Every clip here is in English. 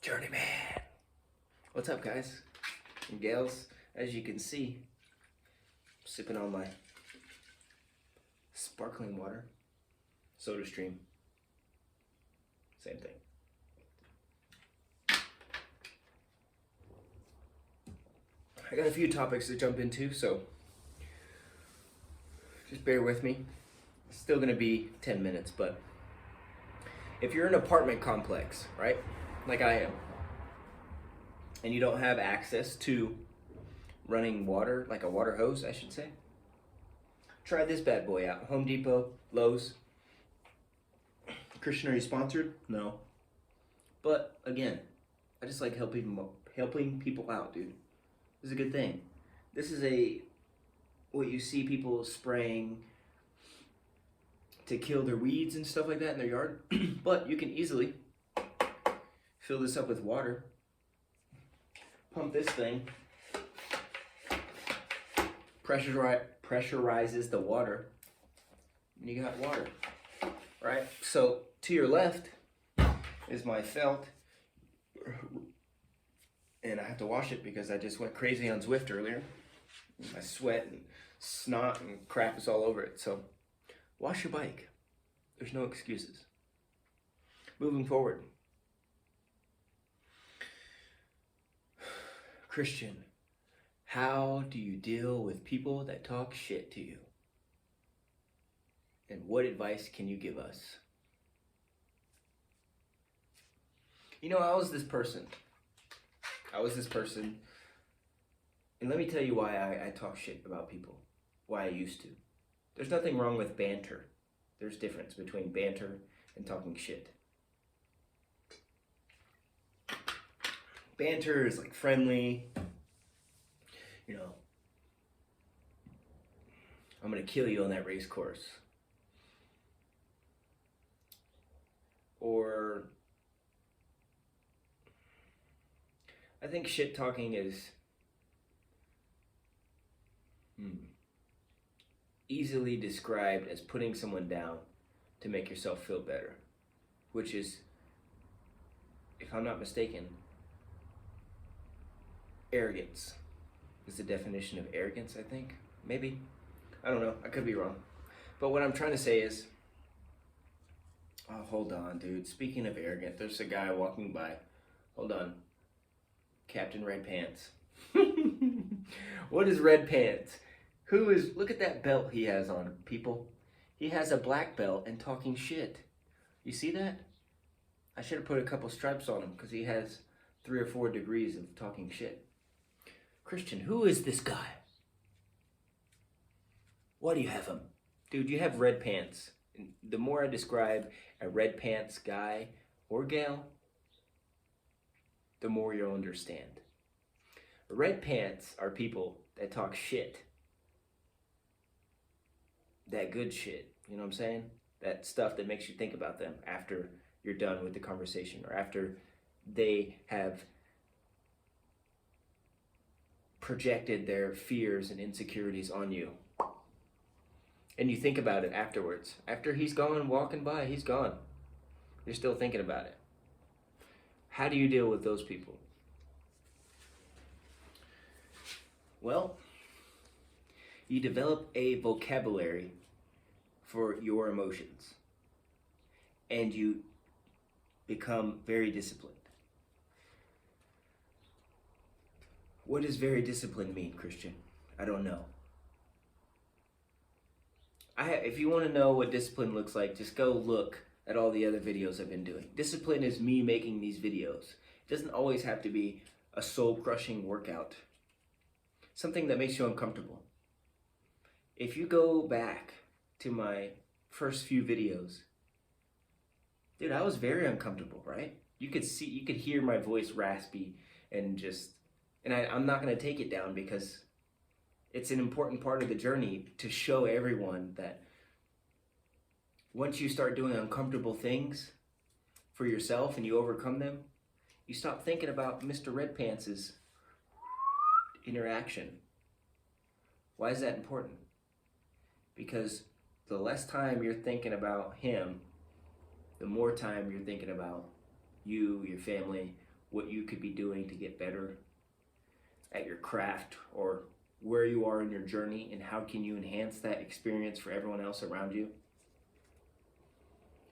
Journeyman. What's up, guys and gals? As you can see, I'm sipping on my sparkling water, Soda Stream. Same thing. I got a few topics to jump into, so just bear with me. It's still gonna be 10 minutes, but if you're in an apartment complex, right, like I am, and you don't have access to running water, like a water hose, I should say, try this bad boy out. Home Depot, Lowe's. Christian, are you sponsored? No. But again, I just like helping people out, dude. This is a good thing. This is what you see people spraying to kill their weeds and stuff like that in their yard. But you can easily fill this up with water. Pump this thing. Pressurizes the water. And you got water. Right? So to your left is my felt. And I have to wash it because I just went crazy on Zwift earlier. My sweat and snot and crap is all over it. So wash your bike. There's no excuses. Moving forward. Christian, how do you deal with people that talk shit to you? And what advice can you give us? You know, I was this person. And let me tell you why I talk shit about people. Why I used to. There's nothing wrong with banter. There's difference between banter and talking shit. Banter is like friendly. You know, I'm gonna kill you on that race course. Or I think shit talking is easily described as putting someone down to make yourself feel better, which is, if I'm not mistaken, arrogance is the definition of arrogance, I think. Maybe. I don't know. I could be wrong. But what I'm trying to say is, oh, hold on, dude. Speaking of arrogant, there's a guy walking by. Hold on. Captain Red Pants. What is Red Pants? Look at that belt he has on, people. He has a black belt and talking shit. You see that? I should have put a couple stripes on him because he has 3 or 4 degrees of talking shit. Christian, who is this guy? Why do you have him? Dude, you have red pants. The more I describe a red pants guy or gal, the more you'll understand. Red pants are people that talk shit. That good shit, you know what I'm saying? That stuff that makes you think about them after you're done with the conversation or after they have projected their fears and insecurities on you. And you think about it afterwards. After he's gone, walking by, he's gone. You're still thinking about it. How do you deal with those people? Well, you develop a vocabulary for your emotions. And you become very disciplined. What does very disciplined mean, Christian? I don't know. If you want to know what discipline looks like, just go look at all the other videos I've been doing. Discipline is me making these videos. It doesn't always have to be a soul-crushing workout. Something that makes you uncomfortable. If you go back to my first few videos, dude, I was very uncomfortable, right? You could hear my voice raspy and I'm not going to take it down because it's an important part of the journey to show everyone that once you start doing uncomfortable things for yourself and you overcome them, you stop thinking about Mr. Red Pants' interaction. Why is that important? Because the less time you're thinking about him, the more time you're thinking about you, your family, what you could be doing to get better at your craft, or where you are in your journey, and how can you enhance that experience for everyone else around you.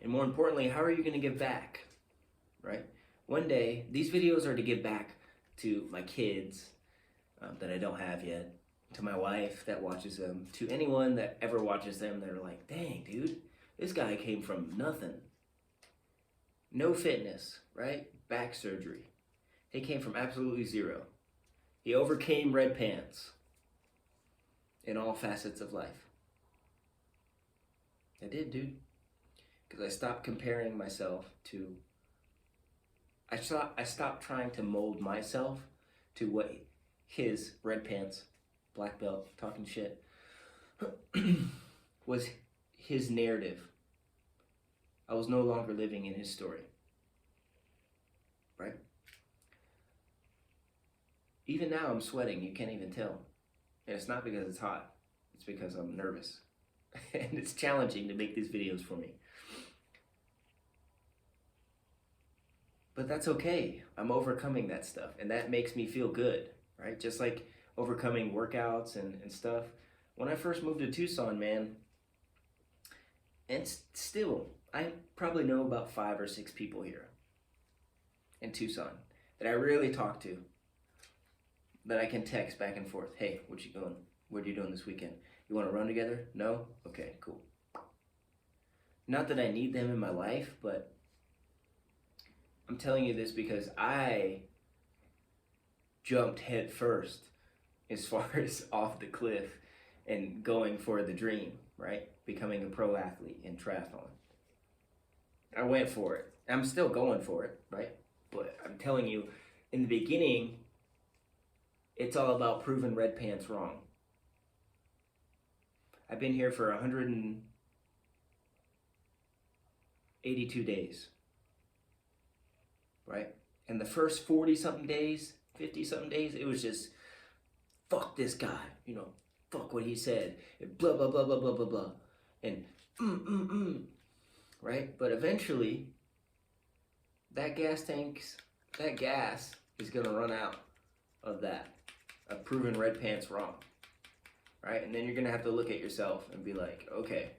And more importantly, how are you going to give back, right? One day, these videos are to give back to my kids that I don't have yet, to my wife that watches them, to anyone that ever watches them that are like, dang, dude, this guy came from nothing. No fitness, right? Back surgery. He came from absolutely zero. He overcame red pants in all facets of life. I did, dude. Because I stopped comparing myself to... I stopped trying to mold myself to what his red pants, black belt, talking shit, was his narrative. I was no longer living in his story. Right? Even now I'm sweating, you can't even tell. And it's not because it's hot, it's because I'm nervous. And it's challenging to make these videos for me. But that's okay. I'm overcoming that stuff, and that makes me feel good, right? Just like overcoming workouts and stuff. When I first moved to Tucson, man, and still, I probably know about 5 or 6 people here in Tucson that I really talk to, that I can text back and forth. Hey, what you doing? What are you doing this weekend? You want to run together? No? Okay, cool. Not that I need them in my life, but I'm telling you this because I jumped head first as far as off the cliff and going for the dream, right? Becoming a pro athlete in triathlon. I went for it. I'm still going for it, right? But I'm telling you, in the beginning, it's all about proving red pants wrong. I've been here for 182 days. Right? And the first 40-something days, 50-something days, it was just, fuck this guy, you know, fuck what he said, and blah, blah, blah, blah, blah, blah, blah, and right? But eventually, that gas is gonna run out of that, of proving red pants wrong, right? And then you're gonna have to look at yourself and be like, okay,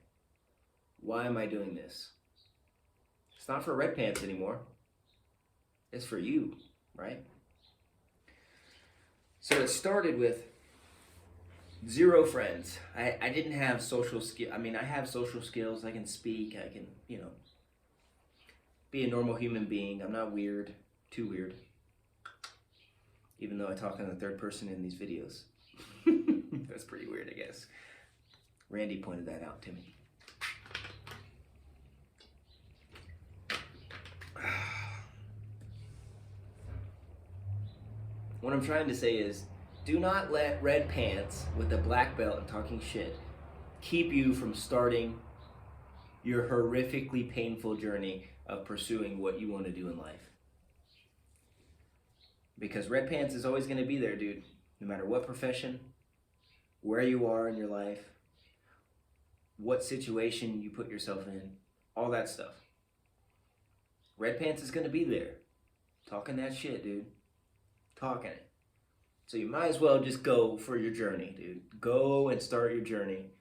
why am I doing this? It's not for red pants anymore. It's for you, right? So it started with 0 friends. I didn't have social skill. I mean, I have social skills. I can speak. I can, you know, be a normal human being. I'm not weird. Too weird. Even though I talk in the third person in these videos. That's pretty weird, I guess. Randy pointed that out to me. What I'm trying to say is, do not let red pants with a black belt and talking shit keep you from starting your horrifically painful journey of pursuing what you want to do in life. Because red pants is always going to be there, dude. No matter what profession, where you are in your life, what situation you put yourself in, all that stuff. Red pants is going to be there. Talking that shit, dude. Talking it. So you might as well just go for your journey, dude. Go and start your journey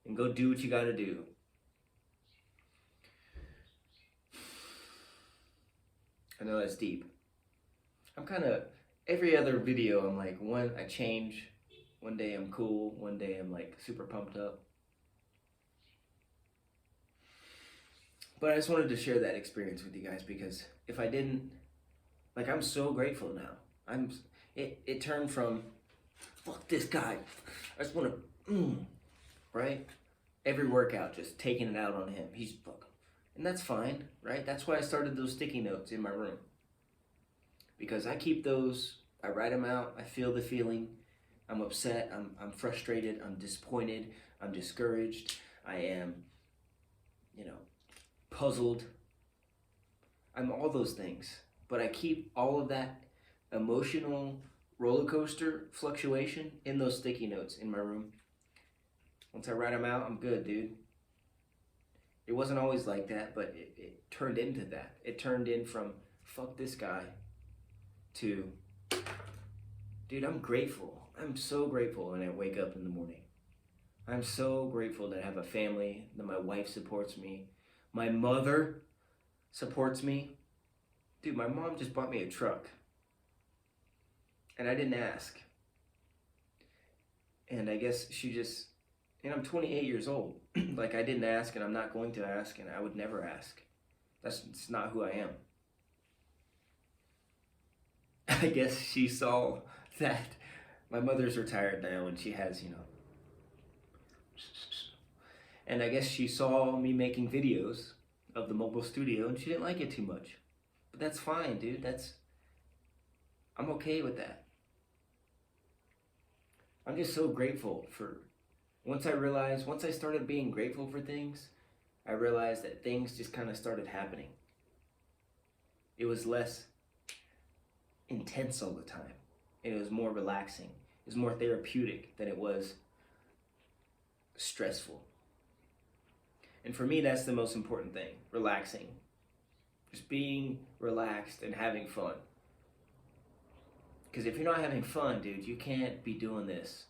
and go do what you gotta do. I know that's deep. I'm kind of, every other video I'm like, I change. One day I'm cool, one day I'm like super pumped up. But I just wanted to share that experience with you guys, because if I didn't, like, I'm so grateful now. It turned from, fuck this guy, I just want to, right? Every workout, just taking it out on him. He's fucking, and that's fine, right? That's why I started those sticky notes in my room. Because I keep those, I write them out, I feel the feeling. I'm upset, I'm frustrated, I'm disappointed, I'm discouraged, I am, you know, puzzled. I'm all those things. But I keep all of that emotional roller coaster fluctuation in those sticky notes in my room. Once I write them out, I'm good, dude. It wasn't always like that, but it turned into that. It turned in from, fuck this guy, to, dude, I'm grateful. I'm so grateful when I wake up in the morning. I'm so grateful that I have a family, that my wife supports me, my mother supports me. Dude, my mom just bought me a truck, and I didn't ask. And I guess she just, and I'm 28 years old. Like, I didn't ask, and I'm not going to ask, and I would never ask. It's not who I am. I guess she saw that my mother's retired now, and she has, and I guess she saw me making videos of the mobile studio, and she didn't like it too much. But that's fine, dude. I'm okay with that. I'm just so grateful for, once I started being grateful for things, I realized that things just kind of started happening. It was less intense all the time. And it was more relaxing. It was more therapeutic than it was stressful. And for me, that's the most important thing, relaxing. Just being relaxed and having fun. Because if you're not having fun, dude, you can't be doing this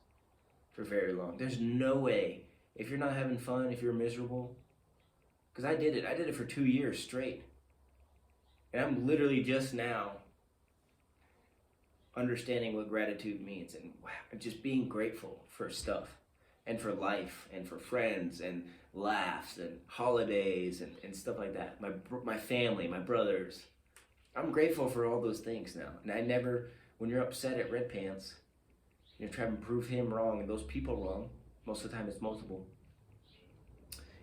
for very long. There's no way. If you're not having fun, if you're miserable, because I did it for 2 years straight. And I'm literally just now understanding what gratitude means and just being grateful for stuff and for life and for friends and laughs and holidays and stuff like that. My family, my brothers. I'm grateful for all those things now. And I never, when you're upset at Red Pants, you're trying to prove him wrong and those people wrong, most of the time it's multiple.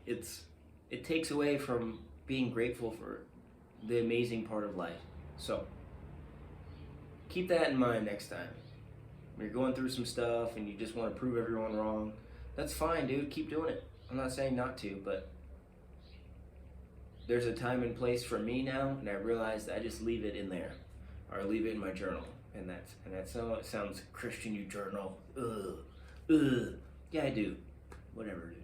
It takes away from being grateful for the amazing part of life. So keep that in mind next time. When you're going through some stuff and you just want to prove everyone wrong, that's fine, dude. Keep doing it. I'm not saying not to, but there's a time and place for me now, and I realized I just leave it in there, or I leave it in my journal, and that sounds Christian. You journal, yeah, I do, whatever, dude.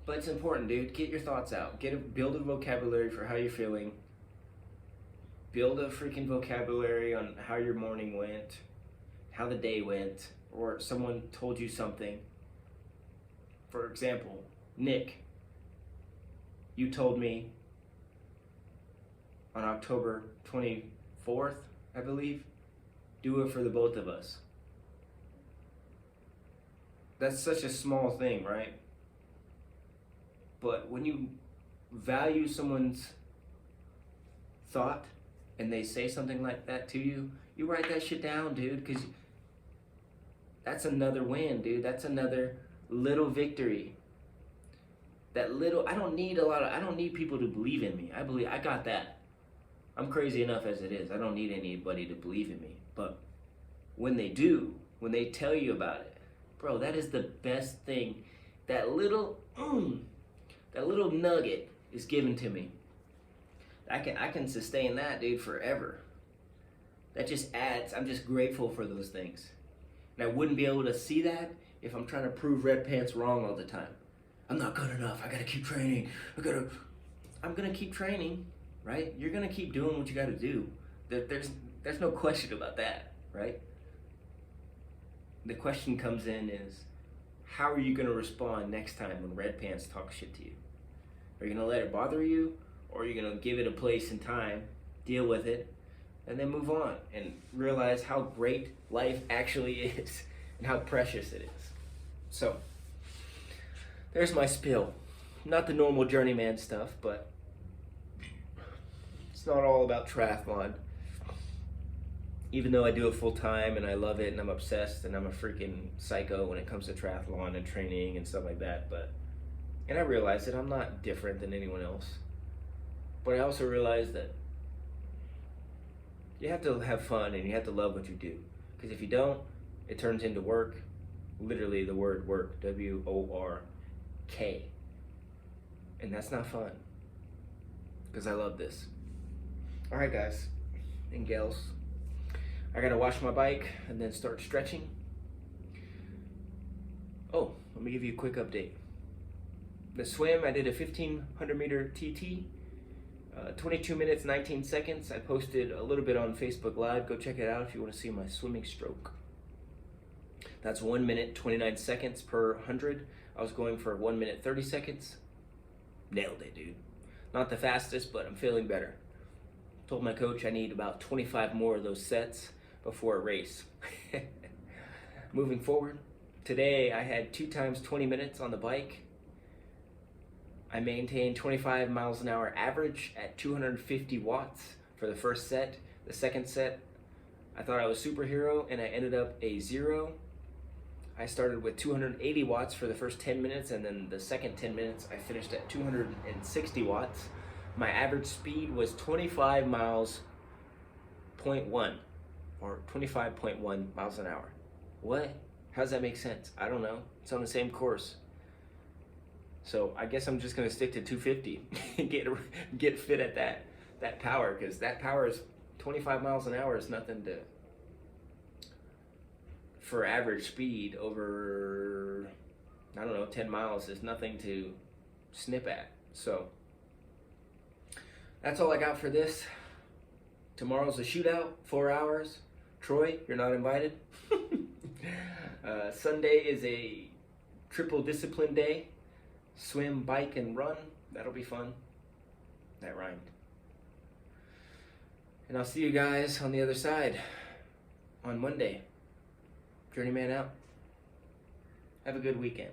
But it's important, dude. Get your thoughts out. Build a vocabulary for how you're feeling. Build a freaking vocabulary on how your morning went, how the day went, or someone told you something. For example, Nick, you told me on October 24th, I believe, do it for the both of us. That's such a small thing, right? But when you value someone's thought and they say something like that to you, you write that shit down, dude, because that's another win, dude. That's another little victory. I don't need people to believe in me. I got that. I'm crazy enough as it is. I don't need anybody to believe in me. But when they do, when they tell you about it, bro, that is the best thing. That little nugget is given to me. I can sustain that, dude, forever. That just adds. I'm just grateful for those things. And I wouldn't be able to see that if I'm trying to prove Red Pants wrong all the time. I'm not good enough. I gotta keep training. I'm gonna keep training, right? You're gonna keep doing what you gotta do. There's no question about that, right? The question comes in is, how are you gonna respond next time when Red Pants talk shit to you? Are you gonna let it bother you, or are you gonna give it a place and time, deal with it, and then move on and realize how great life actually is and how precious it is? So, there's my spill. Not the normal journeyman stuff, but it's not all about triathlon. Even though I do it full time and I love it and I'm obsessed and I'm a freaking psycho when it comes to triathlon and training and stuff like that, and I realize that I'm not different than anyone else. But I also realize that you have to have fun and you have to love what you do. Because if you don't, it turns into work. Literally the word work, WORK. And that's not fun. Because I love this. Alright guys and gals. I gotta wash my bike and then start stretching. Oh, let me give you a quick update. The swim, I did a 1,500 meter TT. 22 minutes, 19 seconds. I posted a little bit on Facebook Live. Go check it out if you want to see my swimming stroke. That's 1 minute, 29 seconds per 100. I was going for 1 minute, 30 seconds. Nailed it, dude. Not the fastest, but I'm feeling better. Told my coach I need about 25 more of those sets before a race. Moving forward, today I had 2 times 20 minutes on the bike. I maintained 25 miles an hour average at 250 watts for the first set. The second set, I thought I was superhero and I ended up a 0. I started with 280 watts for the first 10 minutes, and then the second 10 minutes I finished at 260 watts. My average speed was 25 miles, 0.1, or 25.1 miles an hour. What? How does that make sense? I don't know. It's on the same course. So I guess I'm just gonna stick to 250 and get fit at that power, because that power is 25 miles an hour is nothing to, for average speed over, I don't know, 10 miles is nothing to snip at. So that's all I got for this. Tomorrow's a shootout, 4 hours. Troy, you're not invited. Sunday is a triple discipline day. Swim, bike, and run. That'll be fun. That rhymed. And I'll see you guys on the other side on Monday. Journeyman out. Have a good weekend.